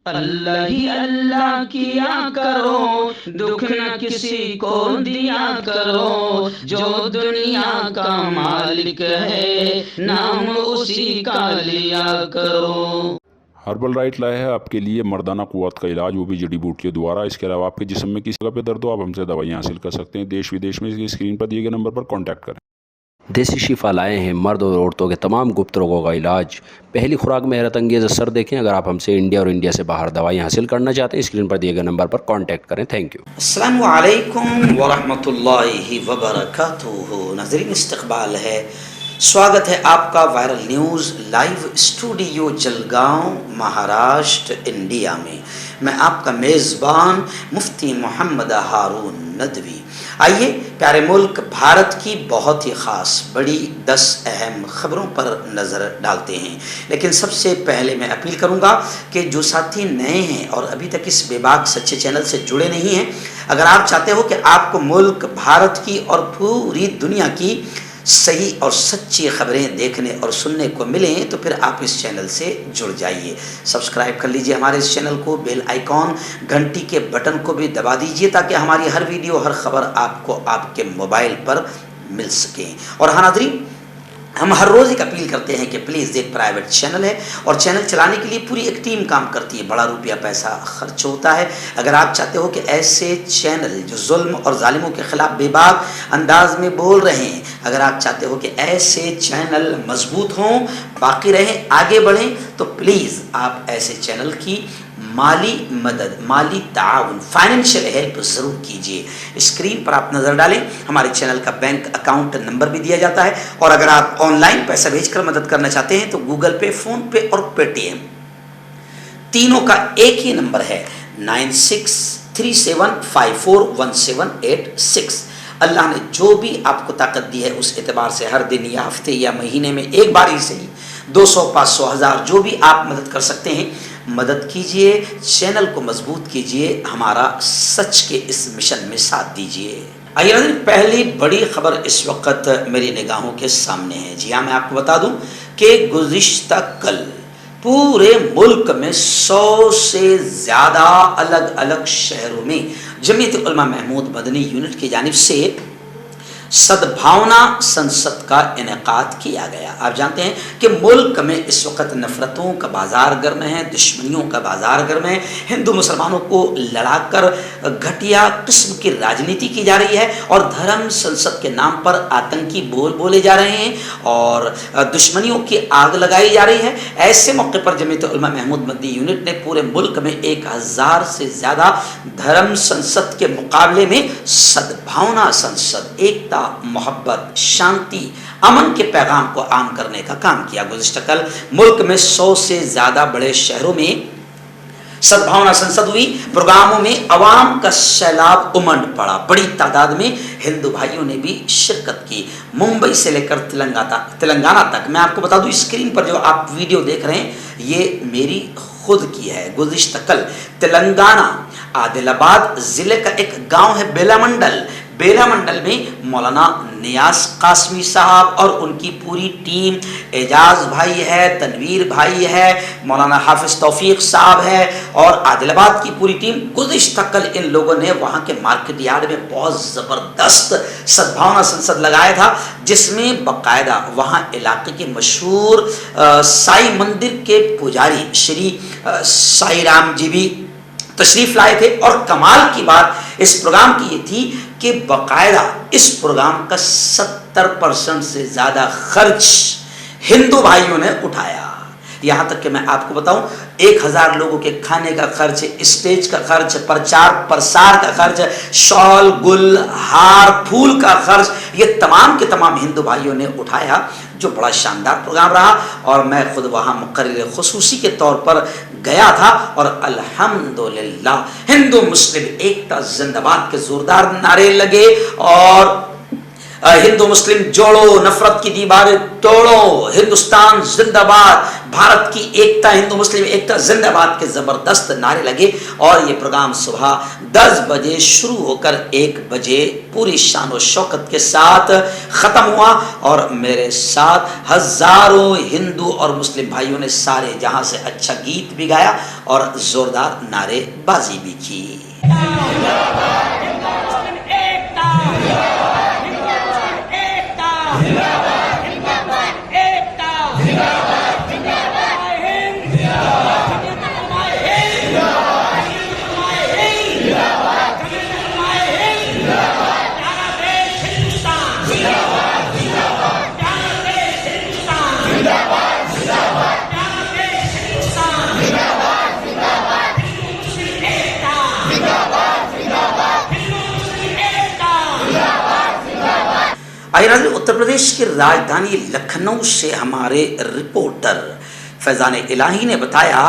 اللہ ہی اللہ کیا کرو، دکھ نہ کسی کو دیا کرو، جو دنیا کا مالک ہے نام اسی کا لیا کرو۔ ہربل رائٹ لائے ہے آپ کے لیے مردانہ قوت کا علاج، وہ بھی جڑی بوٹیوں دوارا۔ اس کے علاوہ آپ کے جسم میں کسی جگہ پہ درد ہو، آپ ہم سے دوائیاں حاصل کر سکتے ہیں دیش ودیش میں۔ اسکرین پر دیے گئے نمبر پر کانٹیکٹ کریں۔ دیسی شفا لائے ہیں مرد اور عورتوں کے تمام گپت روگوں کا علاج۔ پہلی خوراک میں حیرت انگیز اثر دیکھیں۔ اگر آپ ہم سے انڈیا اور انڈیا سے باہر دوائیاں حاصل کرنا چاہتے ہیں، اسکرین پر دیے گئے نمبر پر کانٹیکٹ کریں۔ Thank you. السلام علیکم ورحمۃ اللہ وبرکاتہ۔ ناظرین، استقبال ہے، سواگت ہے آپ کا viral news live studio Jalgaon, Maharashtra, India میں۔ میں آپ کا میزبان مفتی محمد ہارون ندوی۔ آئیے پیارے ملک بھارت کی بہت ہی خاص بڑی 10 اہم خبروں پر نظر ڈالتے ہیں۔ لیکن سب سے پہلے میں اپیل کروں گا کہ جو ساتھی نئے ہیں اور ابھی تک اس بے باک سچے چینل سے جڑے نہیں ہیں، اگر آپ چاہتے ہو کہ آپ کو ملک بھارت کی اور پوری دنیا کی صحیح اور سچی خبریں دیکھنے اور سننے کو ملیں، تو پھر آپ اس چینل سے جڑ جائیے۔ سبسکرائب کر لیجئے ہمارے اس چینل کو، بیل آئیکن گھنٹی کے بٹن کو بھی دبا دیجئے تاکہ ہماری ہر ویڈیو، ہر خبر آپ کو آپ کے موبائل پر مل سکیں۔ اور ہاں ناظرین، ہم ہر روز ایک اپیل کرتے ہیں کہ پلیز ایک پرائیویٹ چینل ہے اور چینل چلانے کے لیے پوری ایک ٹیم کام کرتی ہے، بڑا روپیہ پیسہ خرچ ہوتا ہے۔ اگر آپ چاہتے ہو کہ ایسے چینل جو ظلم اور ظالموں کے خلاف بے باک انداز میں بول رہے ہیں، اگر آپ چاہتے ہو کہ ایسے چینل مضبوط ہوں، باقی رہیں، آگے بڑھیں، تو پلیز آپ ایسے چینل کی مالی مدد، مالی تعاون، فائنینشیل ہیلپ ضرور کیجیے۔ اسکرین پر آپ نظر ڈالیں، ہمارے چینل کا بینک اکاؤنٹ نمبر بھی دیا جاتا ہے، اور اگر آپ آن لائن پیسہ بھیج کر مدد کرنا چاہتے ہیں تو گوگل پے، فون پے اور پے ٹی ایم تینوں کا ایک ہی نمبر ہے، 9637541786۔ اللہ نے جو بھی آپ کو طاقت دی ہے اس اعتبار سے ہر دن یا ہفتے یا مہینے میں ایک بار ہی صحیح 200، 500، 1000 جو بھی آپ مدد کر سکتے ہیں مدد کیجئے، چینل کو مضبوط کیجئے، ہمارا سچ کے اس مشن میں ساتھ دیجئے۔ آئیے ناظرین، پہلی بڑی خبر اس وقت میری نگاہوں کے سامنے ہے۔ جی ہاں، میں آپ کو بتا دوں کہ گزشتہ کل پورے ملک میں 100 سے زیادہ الگ الگ شہروں میں جمعیت علماء محمود مدنی یونٹ کی جانب سے سدبھاونا سنسد کا انعقاد کیا گیا۔ آپ جانتے ہیں کہ ملک میں اس وقت نفرتوں کا بازار گرم ہے، دشمنیوں کا بازار گرم ہے، ہندو مسلمانوں کو لڑا کر گھٹیا قسم کی راجنیتی کی جا رہی ہے، اور دھرم سنسد کے نام پر آتنکی بول بولے جا رہے ہیں اور دشمنیوں کی آگ لگائی جا رہی ہے۔ ایسے موقع پر جمعیت علماء محمود مدنی یونٹ نے پورے ملک میں 1000 سے زیادہ دھرم سنسد کے مقابلے میں سدبھاونا سنسد، ایکتا، محبت، شانتی، امن کے پیغام کو عام کرنے کا کام کیا۔ گزشتہ کل ملک میں 100 سے زیادہ بڑے شہروں میں سدبھاونا سنسد ہوئی۔ پروگراموں میں عوام کا سیلاب امنڈ پڑا، بڑی تعداد میں ہندو بھائیوں نے بھی شرکت کی، ممبئی سے لے کر تلنگانہ تک۔ میں آپ کو بتا دوں، اسکرین پر جو آپ ویڈیو دیکھ رہے ہیں یہ میری خود کی ہے۔ گزشتہ کل تلنگانہ عادل آباد ضلع کا ایک گاؤں ہے بیلا منڈل میں مولانا نیاز قاسمی صاحب اور ان کی پوری ٹیم، اعجاز بھائی ہے، تنویر بھائی ہے، مولانا حافظ توفیق صاحب ہے اور عادل آباد کی پوری ٹیم، گزشتہ کل ان لوگوں نے وہاں کے مارکیٹ یارڈ میں بہت زبردست سدبھاونا سنسد لگایا تھا، جس میں باقاعدہ وہاں علاقے کے مشہور سائی مندر کے پجاری شری سائی رام جی بھی تشریف لائے تھے۔ اور کمال کی بات اس پروگرام کی یہ تھی کہ باقاعدہ اس پروگرام کا 70% سے زیادہ خرچ ہندو بھائیوں نے اٹھایا۔ یہاں تک کہ میں آپ کو بتاؤں 1000 لوگوں کے کھانے کا خرچ، اسٹیج کا خرچ، پرچار پرسار کا خرچ، شال، گل، ہار، پھول کا خرچ، یہ تمام کے تمام ہندو بھائیوں نے اٹھایا، جو بڑا شاندار پروگرام رہا۔ اور میں خود وہاں مقرر خصوصی کے طور پر گیا تھا، اور الحمدللہ ہندو مسلم ایکتا زندہ باد کے زوردار نعرے لگے، اور हिंदू मुस्लिम जोड़ो, नफरत की दीवारें तोड़ो, हिंदुस्तान जिंदाबाद, भारत की एकता, हिंदू मुस्लिम एकता जिंदाबाद के जबरदस्त नारे लगे और ये प्रोग्राम सुबह 10 बजे शुरू होकर 1 बजे पूरी शान और शौकत के साथ खत्म हुआ और मेरे साथ हजारों हिंदू और मुस्लिम भाइयों ने सारे जहां से अच्छा गीत भी गाया और जोरदार नारेबाजी भी की। उत्तर प्रदेश की राजधानी लखनऊ से हमारे रिपोर्टर फैजान इलाही ने बताया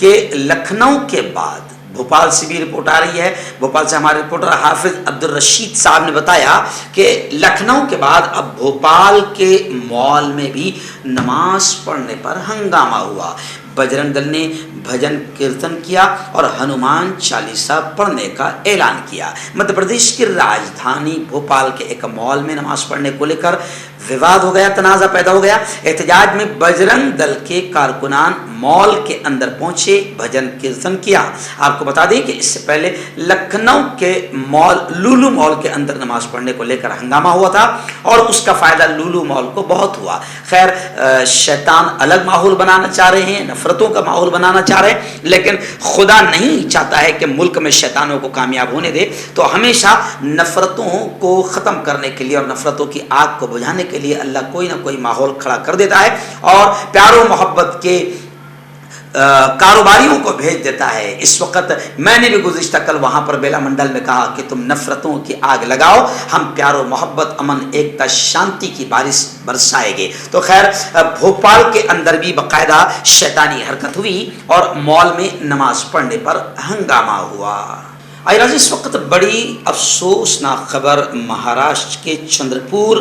कि लखनऊ के बाद भोपाल से भी रिपोर्ट आ रही है। भोपाल से हमारे रिपोर्टर हाफिज अब्दुल रशीद साहब ने बताया कि लखनऊ के बाद अब भोपाल के मॉल में भी नमाज पढ़ने पर हंगामा हुआ। बजरंग दल ने भजन कीर्तन किया और हनुमान चालीसा पढ़ने का ऐलान किया। मध्य प्रदेश की राजधानी भोपाल के एक मॉल में नमाज पढ़ने को लेकर विवाद हो गया, तनाजा पैदा हो गया। एहतजाज में बजरंग दल के कारकुनान मॉल के अंदर पहुंचे, भजन कीर्तन किया। आपको बता दें कि इससे पहले लखनऊ के मॉल लुलु मॉल के अंदर नमाज पढ़ने को लेकर हंगामा हुआ था और उसका फायदा लुलु मॉल को बहुत हुआ। खैर, शैतान अलग माहौल बनाना चाह रहे हैं, नफरतों का माहौल बनाना चाह रहे हैं, लेकिन खुदा नहीं चाहता है कि मुल्क में शैतानों को कामयाब होने दे। तो हमेशा नफरतों को ख़त्म करने के लिए और नफरतों की आग को बुझाने के लिए अल्लाह कोई ना कोई माहौल खड़ा कर देता है और प्यारो मोहब्बत के कारोबारियों को भेज देता है। इस वक्त मैंने भी गुज़िश्ता कल वहाँ पर बेला मंडल में कहा कि तुम नफरतों की आग लगाओ, हम प्यारो मोहब्बत, अमन, एकता, शांति की बारिश बरसाएंगे। तो खैर, भोपाल के अंदर भी बाकायदा शैतानी हरकत हुई और मॉल में नमाज पढ़ने पर हंगामा हुआ। आज इस वक्त बड़ी अफसोसनाक खबर महाराष्ट्र के चंद्रपुर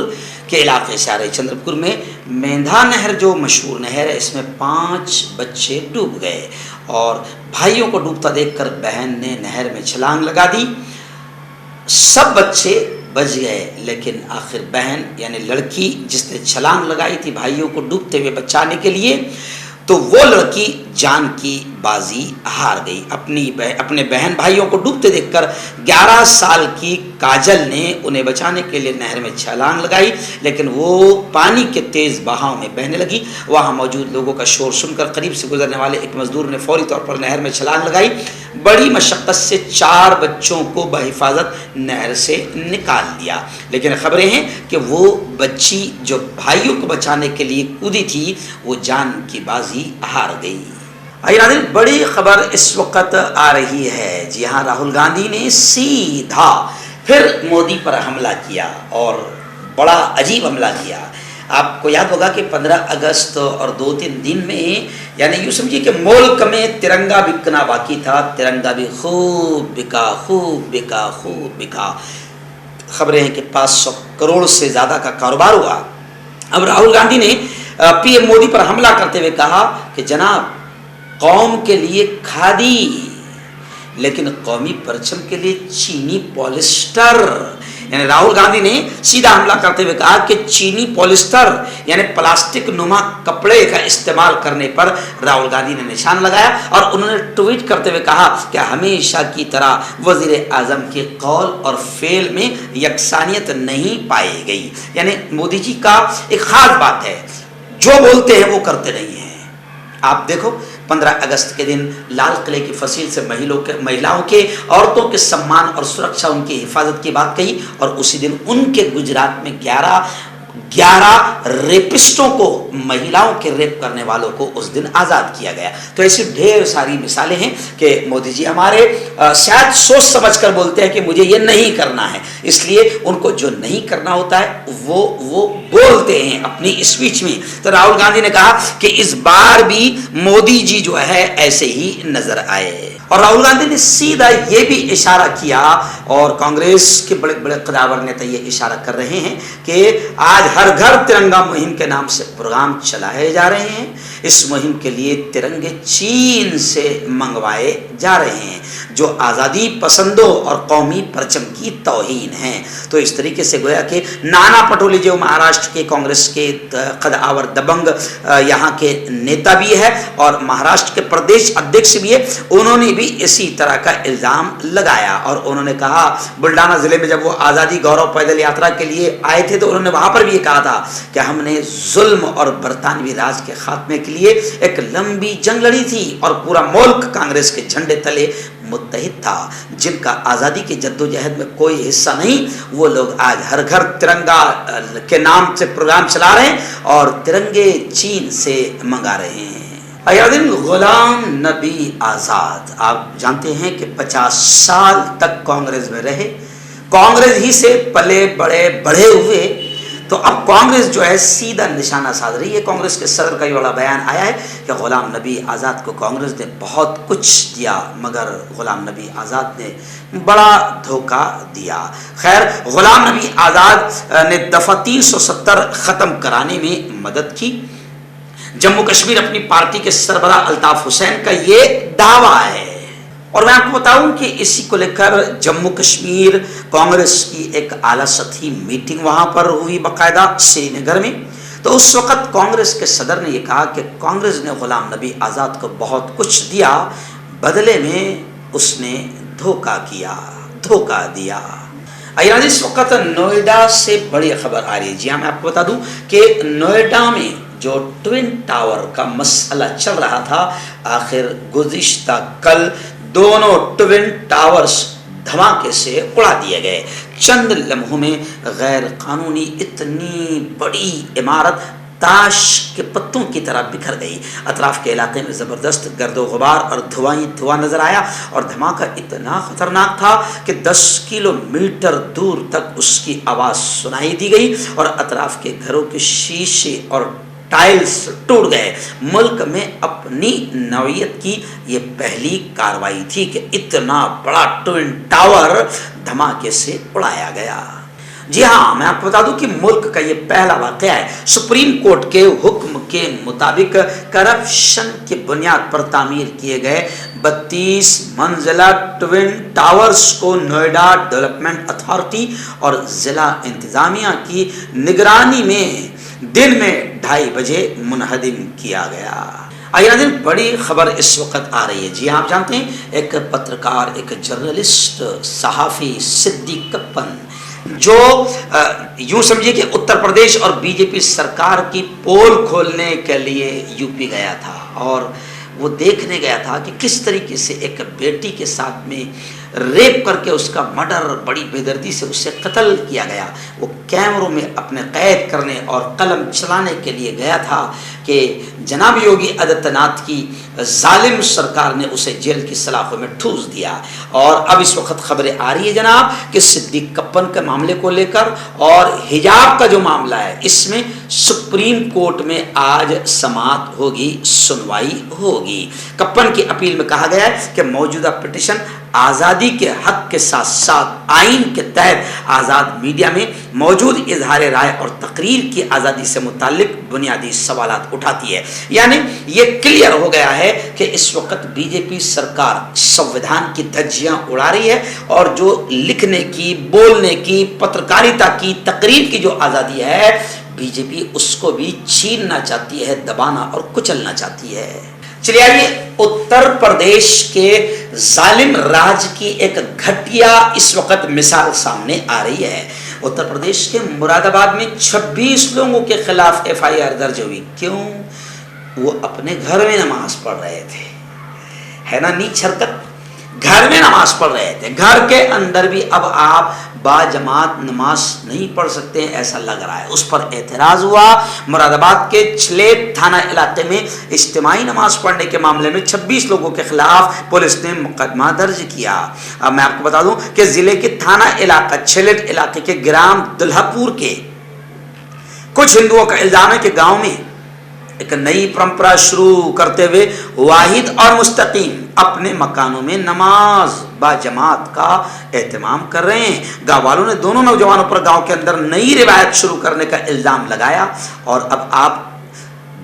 के इलाके से आ रही। चंद्रपुर में मेंधा नहर जो मशहूर नहर है, इसमें 5 बच्चे डूब गए और भाइयों को डूबता देखकर बहन ने नहर में छलांग लगा दी। सब बच्चे बच गए, लेकिन आखिर बहन यानी लड़की जिसने छलांग लगाई थी भाइयों को डूबते हुए बचाने के लिए, तो वो लड़की जान की बाजी हार गई। अपने बहन भाइयों को डूबते देखकर 11 साल की काजल ने उन्हें बचाने के लिए नहर में छलांग लगाई, लेकिन वो पानी के तेज बहाव में बहने लगी। वहां मौजूद लोगों का शोर सुनकर करीब से गुजरने वाले एक मजदूर ने फौरी तौर पर नहर में छलांग लगाई। बड़ी मशक्कत से 4 बच्चों को बहिफाजत नहर से निकाल दिया, लेकिन खबरें हैं कि वो बच्ची जो भाइयों को बचाने के लिए कूदी थी, वो जान की बाजी हार गई। बड़ी खबर इस वक्त आ रही है। जी हाँ, राहुल गांधी ने सीधा फिर मोदी पर हमला किया और बड़ा अजीब हमला किया। आपको याद होगा कि 15 अगस्त और 2-3 दिन में, यानी यूँ समझिए कि मुल्क में तिरंगा बिकना बाकी था। तिरंगा भी खूब बिका, खूब बिका, खूब बिका। खबरें हैं कि 500 करोड़ से ज़्यादा का कारोबार हुआ। अब राहुल गांधी ने पीएम मोदी पर हमला करते हुए कहा कि जनाब, कौम के लिए खादी, लेकिन कौमी परचम के लिए चीनी पॉलिस्टर। यानी राहुल गांधी ने सीधा हमला करते हुए कहा कि चीनी पॉलिस्टर यानी प्लास्टिक नुमा कपड़े का इस्तेमाल करने पर राहुल गांधी ने निशान लगाया और उन्होंने ट्वीट करते हुए कहा कि हमेशा की तरह वजीर आजम के कौल और फेल में यकसानियत नहीं पाई गई। यानी मोदी जी का एक खास बात है, जो बोलते हैं वो करते नहीं हैं। आप देखो, 15 अगस्त के दिन लाल किले की फसील से महिलाओं के, औरतों के सम्मान और सुरक्षा, उनकी हिफाजत की बात कही और उसी दिन उनके गुजरात में 11 रेपिस्टों को, महिलाओं के रेप करने वालों को उस दिन आज़ाद किया गया। तो ऐसी ढेर सारी मिसालें हैं कि मोदी जी हमारे शायद सोच समझ कर बोलते हैं कि मुझे ये नहीं करना है, इसलिए उनको जो नहीं करना होता है वो बोलते हैं अपनी स्पीच में। तो राहुल गांधी ने कहा कि इस बार भी मोदी जी जो है ऐसे ही नजर आए। और राहुल गांधी ने सीधा ये भी इशारा किया, और कांग्रेस के बड़े बड़े कदावर नेता ये इशारा कर रहे हैं कि आज हर घर तिरंगा मुहिम के नाम से प्रोग्राम चलाए जा रहे हैं। इस मुहिम के लिए तिरंगे चीन से मंगवाए जा रहे हैं, जो आज़ादी पसंदों और कौमी परचम की तौहीन है। तो इस तरीके से गोया कि नाना पटोले जो महाराष्ट्र के कांग्रेस के कदावर दबंग यहाँ के नेता भी है और महाराष्ट्र के प्रदेश अध्यक्ष भी है, उन्होंने भी इसी तरह का इल्ज़ाम लगाया। और उन्होंने कहा, बुल्डाना जिले में जब वो आज़ादी गौरव पैदल यात्रा के लिए आए थे तो उन्होंने वहाँ पर भी ये कहा था कि हमने जुल्म और बरतानवी राज के खात्मे के लिए एक लंबी जंग लड़ी थी और पूरा मुल्क कांग्रेस के झंडे तले मुत्तहिद था। जिनका आज़ादी की जद्दोजहद में कोई हिस्सा नहीं, वो लोग आज हर घर तिरंगा के नाम से प्रोग्राम चला रहे हैं और तिरंगे चीन से मंगा रहे हैं। अयादीन गुलाम नबी आज़ाद, आप जानते हैं कि 50 साल तक कांग्रेस में रहे, कांग्रेस ही से पले बढ़े हुए, तो अब कांग्रेस जो है सीधा निशाना साध रही है। कांग्रेस के सदर का ये बड़ा बयान आया है कि गुलाम नबी आज़ाद को कांग्रेस ने बहुत कुछ दिया, मगर गुलाम नबी आज़ाद ने बड़ा धोखा दिया। खैर, गुलाम नबी आज़ाद ने दफ़ा 370 ख़त्म कराने में मदद की। जम्मू कश्मीर अपनी पार्टी के सरबराह अल्ताफ हुसैन का ये दावा है। और मैं आपको बताऊं कि इसी को लेकर जम्मू कश्मीर कांग्रेस की एक आला सतही मीटिंग वहां पर हुई बाकायदा श्रीनगर में। तो उस वक्त कांग्रेस के सदर ने यह कहा कि कांग्रेस ने गुलाम नबी आज़ाद को बहुत कुछ दिया, बदले में उसने धोखा दिया। इस वक्त नोएडा से बड़ी खबर आ रही है। जी हाँ, मैं आपको बता दूं कि नोएडा में जो ट्विन टावर का मसला चल रहा था, आखिर गुज़िश्ता कल दोनों ट्विन टावर्स धमाके से उड़ा दिए गए। चंद लम्हों में गैर कानूनी इतनी बड़ी इमारत ताश के पत्तों की तरह बिखर गई। अतराफ के इलाके में ज़बरदस्त गर्दो गुबार और धुआं नजर आया और धमाका इतना खतरनाक था कि 10 किलोमीटर दूर तक उसकी आवाज़ सुनाई दी गई और अतराफ के घरों के शीशे और टाइल्स टूट गए। मुल्क में अपनी नौयत की ये पहली कार्रवाई थी कि इतना बड़ा ट्विन टावर धमाके से उड़ाया गया। जी हाँ, मैं आपको बता दूं कि मुल्क का ये पहला वाक़या है। सुप्रीम कोर्ट के हुक्म के मुताबिक करप्शन की बुनियाद पर तामीर किए गए 32 मंजिला ट्विन टावर्स को नोएडा डेवलपमेंट अथॉरिटी और ज़िला इंतज़ामिया की निगरानी में दिन में 2:30 बजे मुनहदिम किया गया। आइए, बड़ी खबर इस वक्त आ रही है। जी आप जानते हैं, एक पत्रकार, एक जर्नलिस्ट, सहाफ़ी सिद्दीक कप्पन, जो यूं समझिए कि उत्तर प्रदेश और बीजेपी सरकार की पोल खोलने के लिए यूपी गया था और वो देखने गया था कि किस तरीके से एक बेटी के साथ में रेप करके उसका मर्डर बड़ी बेदर्दी से उससे कत्ल किया गया। वो कैमरों में अपने कैद करने और कलम चलाने के लिए गया था कि जनाब योगी आदित्यनाथ की जालिम सरकार ने उसे जेल की सलाखों में ठूस दिया। और अब इस वक्त खबरें आ रही है जनाब कि सिद्दीक कप्पन के मामले को लेकर और हिजाब का जो मामला है, इसमें सुप्रीम कोर्ट में आज समाअत होगी, सुनवाई होगी। कप्पन की अपील में कहा गया है कि मौजूदा पिटीशन आज़ादी के हक के साथ साथ आइन के तहत आज़ाद मीडिया में मौजूद इजहार राय और तकरीर की आज़ादी से मुतालिक बुनियादी सवालात उठाती है। यानी ये क्लियर हो गया है कि इस वक्त बीजेपी सरकार संविधान की धज्जियां उड़ा रही है और जो लिखने की, बोलने की, पत्रकारिता की, तकरीर की जो आज़ादी है, बीजेपी उसको भी छीनना चाहती है, दबाना और कुचलना चाहती है। चलिए आइए, उत्तर प्रदेश के जालिम राज की एक घटिया इस वक्त मिसाल सामने आ रही है। उत्तर प्रदेश के मुरादाबाद में 26 लोगों के खिलाफ FIR दर्ज हुई। क्यों? वो अपने घर में नमाज पढ़ रहे थे। है ना नीच हरकत? घर में नमाज पढ़ रहे थे। घर के अंदर भी अब आप बाजमात नमाज नहीं पढ़ सकते हैं, ऐसा लग रहा है। उस पर एतराज़ हुआ। मुरादाबाद के छलेब थाना इलाके में इज्तिमाई नमाज पढ़ने के मामले में 26 लोगों के खिलाफ पुलिस ने मुकदमा दर्ज किया। अब मैं आपको बता दूं कि जिले के थाना इलाका छलेब इलाके के ग्राम दुल्हापुर के कुछ हिंदुओं का इल्जाम है कि गांव में एक नई परंपरा शुरू करते हुए वाहिद और मुस्तकीम अपने मकानों में नमाज बाजमात का एहतमाम कर रहे हैं। गाँव वालों ने दोनों नौजवानों पर गांव के अंदर नई रिवायत शुरू करने का इल्जाम लगाया। और अब आप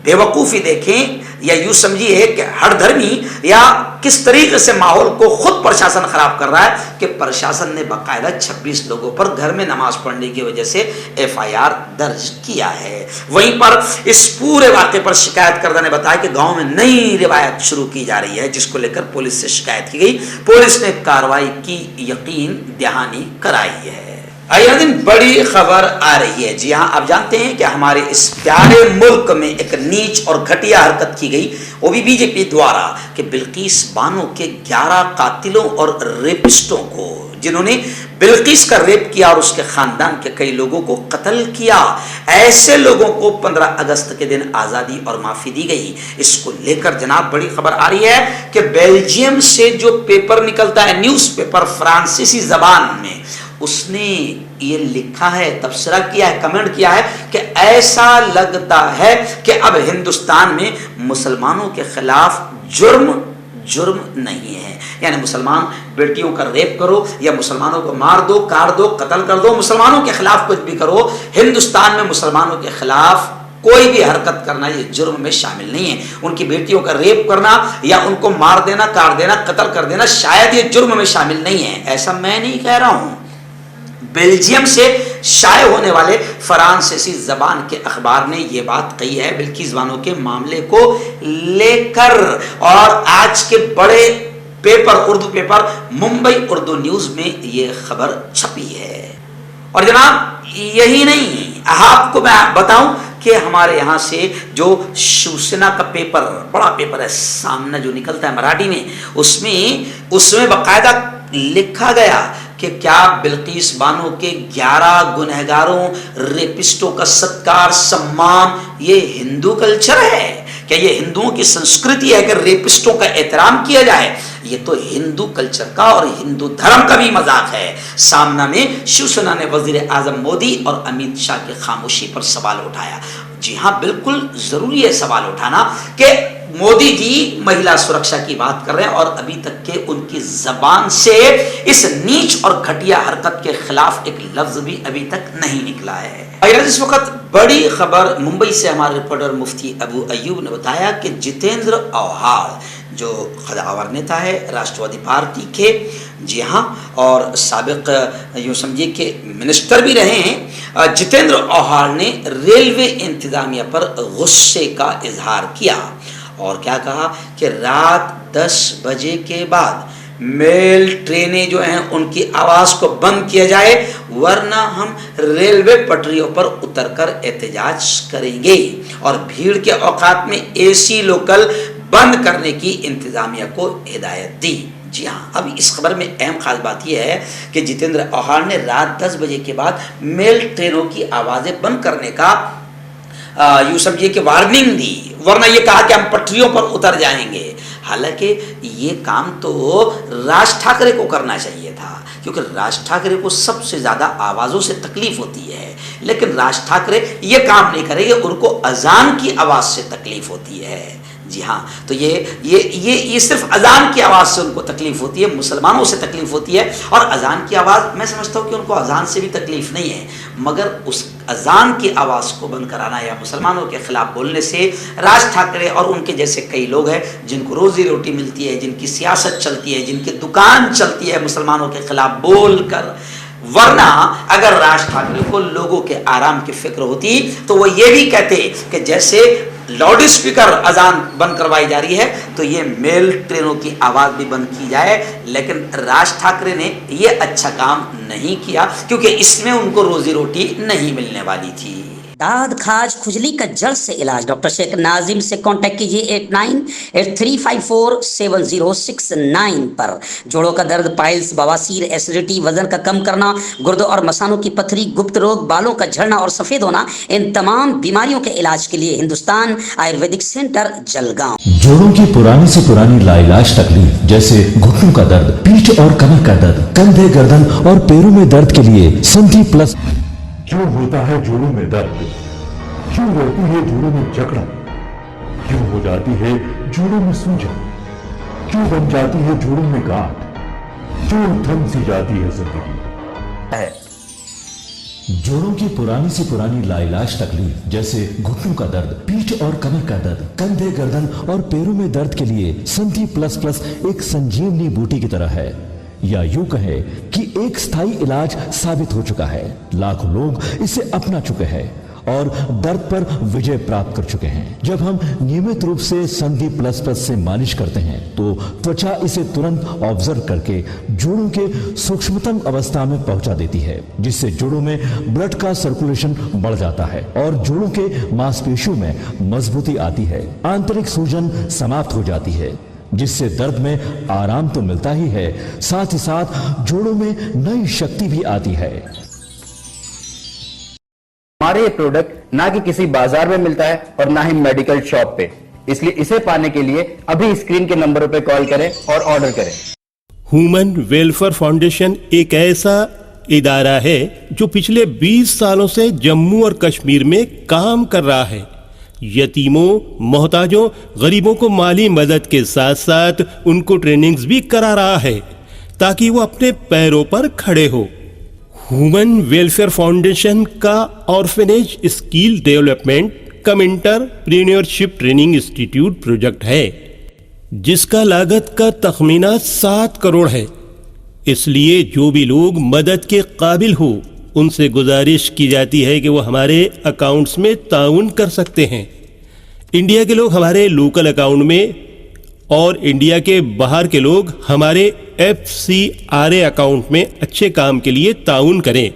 बेवकूफ़ी देखें या यूँ समझिए कि हर धर्मी या किस तरीके से माहौल को खुद प्रशासन खराब कर रहा है कि प्रशासन ने बाकायदा 26 लोगों पर घर में नमाज पढ़ने की वजह से FIR दर्ज किया है। वहीं पर इस पूरे वाक़े पर शिकायतकर्ता ने बताया कि गांव में नई रिवायत शुरू की जा रही है, जिसको लेकर पुलिस से शिकायत की गई। पुलिस ने कार्रवाई की यकीन दहानी कराई है। आइए दिन बड़ी खबर आ रही है। जी हाँ, आप जानते हैं कि हमारे इस प्यारे मुल्क में एक नीच और घटिया हरकत की गई, वो भी बीजेपी द्वारा, कि बिल्किस बानो के 11 कातिलों और रेपिस्टों को, जिन्होंने बिल्किस का रेप किया और उसके खानदान के कई लोगों को कत्ल किया, ऐसे लोगों को 15 अगस्त के दिन आज़ादी और माफ़ी दी गई। इसको लेकर जनाब बड़ी खबर आ रही है कि बेल्जियम से जो पेपर निकलता है, न्यूज़पेपर फ्रांसीसी ज़बान में, उसने ये लिखा है, तबसरा किया है, कमेंट किया है कि ऐसा लगता है कि अब हिंदुस्तान में मुसलमानों के खिलाफ जुर्म नहीं है। यानी मुसलमान बेटियों का रेप करो या मुसलमानों को मार दो, काट दो, कत्ल कर दो, मुसलमानों के खिलाफ कुछ भी करो, हिंदुस्तान में मुसलमानों के खिलाफ कोई भी हरकत करना ये जुर्म में शामिल नहीं है। उनकी बेटियों का रेप करना या उनको मार देना, काट देना, कत्ल कर देना शायद ये जुर्म में शामिल नहीं है। ऐसा मैं नहीं कह रहा हूं, बेल्जियम से शाये होने वाले फ्रांसीसी जबान के अखबार ने यह बात कही है बिल्किस बानो के मामले को लेकर। और आज के बड़े paper, Urdu paper Mumbai Urdu news में यह खबर छपी है। और जनाब यही नहीं, आपको मैं बताऊं कि हमारे यहाँ से जो शिवसेना का पेपर, बड़ा पेपर है सामना जो निकलता है मराठी में, उसमें बाकायदा लिखा गया कि क्या बिल्किस बानो के 11 गुनहगारों, रेपिस्टों का सत्कार, सम्मान ये हिंदू कल्चर है? क्या ये हिंदुओं की संस्कृति है कि रेपिस्टों का एहतराम किया जाए? ये तो हिंदू कल्चर का और हिंदू धर्म का भी मजाक है। सामना में शिवसेना ने वजीर आजम मोदी और अमित शाह की खामोशी पर सवाल उठाया। जी हाँ, बिल्कुल जरूरी है सवाल उठाना कि मोदी जी महिला सुरक्षा की बात कर रहे हैं और अभी तक के उनकी जबान से इस नीच और घटिया हरकत के खिलाफ एक लफ्ज भी अभी तक नहीं निकला है। इस वक्त बड़ी खबर मुंबई से हमारे रिपोर्टर मुफ्ती अबू अयूब ने बताया कि जितेंद्र औहाड़ जो खदावर नेता है राष्ट्रवादी पार्टी के, जी हाँ, और साबिक यूँ समझिए कि मिनिस्टर भी रहे हैं, जितेंद्र औहाड़ ने रेलवे इंतजामिया पर गुस्से का इजहार किया और क्या कहा कि रात 10 बजे के बाद मेल ट्रेनें जो हैं उनकी आवाज़ को बंद किया जाए, वरना हम रेलवे पटरियों पर उतरकर एहतजाज करेंगे। और भीड़ के औकात में AC लोकल बंद करने की इंतजामिया को हिदायत दी। जी हाँ, अब इस खबर में अहम खास बात यह है कि जितेंद्र औहाड़ ने रात 10 बजे के बाद मेल ट्रेनों की आवाज़ें बंद करने का यूँ समझिए कि वार्निंग दी, वरना ये कहा कि हम पटरियों पर उतर जाएंगे। हालांकि ये काम तो राज ठाकरे को करना चाहिए था, क्योंकि राज ठाकरे को सबसे ज़्यादा आवाज़ों से तकलीफ होती है, लेकिन राज ठाकरे ये काम नहीं करेंगे, उनको अजान की आवाज़ से तकलीफ होती है। जी हाँ, तो ये सिर्फ अजान की आवाज़ से उनको तकलीफ होती है, मुसलमानों से तकलीफ होती है। और अजान की आवाज़ मैं समझता हूँ कि उनको अजान से भी तकलीफ नहीं है, मगर उस अजान की आवाज़ को बंद कराना या मुसलमानों के खिलाफ बोलने से राज ठाकरे और उनके जैसे कई लोग हैं जिनको रोज़ी रोटी मिलती है, जिनकी सियासत चलती है, जिनकी दुकान चलती है मुसलमानों के खिलाफ बोल कर, वरना अगर राज ठाकरे को लोगों के आराम की फिक्र होती तो वो ये भी कहते कि जैसे लाउड स्पीकर अजान बंद करवाई जा रही है तो ये मेल ट्रेनों की आवाज़ भी बंद की जाए। लेकिन राज ठाकरे ने ये अच्छा काम नहीं किया, क्योंकि इसमें उनको रोजी रोटी नहीं मिलने वाली थी। दाद खाज खुजली का जड़ से इलाज डॉक्टर शेख नाजिम से कांटेक्ट कीजिए 8983547069 पर। जोड़ों का दर्द, पाइल्स, बवासीर, एसिडिटी, वजन का कम करना, गुर्दों और मसानों की पथरी, गुप्त रोग, बालों का झड़ना और सफेद होना, इन तमाम बीमारियों के इलाज के लिए हिंदुस्तान आयुर्वेदिक सेंटर जलगांव। जोड़ों की पुरानी से पुरानी लाइलाज तकलीफ जैसे घुटनों का दर्द, पीठ और कमर का दर्द, कंधे, गर्दन और पैरों में दर्द के लिए संधि प्लस। क्यों होता है जोड़ों में दर्द? क्यों रहती है जोड़ों में जकड़न? क्यों हो जाती है जोड़ों में सूजन? क्यों बन जाती है जोड़ों में गांठ? क्यों थम सी जाती है जिंदगी? जोड़ों की पुरानी से पुरानी लाइलाज तकलीफ जैसे घुटनों का दर्द, पीठ और कमर का दर्द, कंधे, गर्दन और पैरों में दर्द के लिए संधि प्लस प्लस एक संजीवनी बूटी की तरह है, या यूं कहे कि एक स्थायी इलाज साबित हो चुका है। लाखों लोग इसे अपना चुके हैं और दर्द पर विजय प्राप्त कर चुके हैं। जब हम नियमित रूप से संधि प्लस प्लस से मालिश करते हैं तो त्वचा इसे तुरंत ऑब्जर्व करके जोड़ों के सूक्ष्मतम अवस्था में पहुंचा देती है, जिससे जोड़ों में ब्लड का सर्कुलेशन बढ़ जाता है और जोड़ों के मांसपेशियों में मजबूती आती है। आंतरिक सूजन समाप्त हो जाती है, जिससे दर्द में आराम तो मिलता ही है, साथ ही साथ जोड़ों में नई शक्ति भी आती है। हमारे ये प्रोडक्ट ना कि किसी बाजार में मिलता है और ना ही मेडिकल शॉप पे, इसलिए इसे पाने के लिए अभी स्क्रीन के नंबरों पे कॉल करें और ऑर्डर करें। ह्यूमन वेलफेयर फाउंडेशन एक ऐसा इदारा है जो पिछले 20 सालों से जम्मू और कश्मीर में काम कर रहा है। यतीमों, मोहताजों, गरीबों को माली मदद के साथ साथ उनको ट्रेनिंग्स भी करा रहा है ताकि वो अपने पैरों पर खड़े हो। ह्यूमन वेलफेयर फाउंडेशन का ऑर्फेनेज स्किल डेवलपमेंट कम एंटरप्रेन्योरशिप ट्रेनिंग इंस्टीट्यूट प्रोजेक्ट है, जिसका लागत का तखमीना 7 करोड़ है। इसलिए जो भी लोग मदद के काबिल हो उनसे गुजारिश की जाती है कि वो हमारे अकाउंट्स में ताउन कर सकते हैं। इंडिया के लोग हमारे लोकल अकाउंट में और इंडिया के बाहर के लोग हमारे FCRA अकाउंट में अच्छे काम के लिए ताउन करें,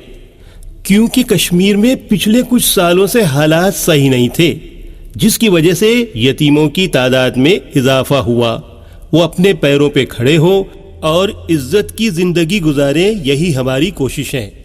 क्योंकि कश्मीर में पिछले कुछ सालों से हालात सही नहीं थे, जिसकी वजह से यतीमों की तादाद में इजाफा हुआ। वो अपने पैरों पे खड़े हो और इज्जत की जिंदगी गुजारें, यही हमारी कोशिश है।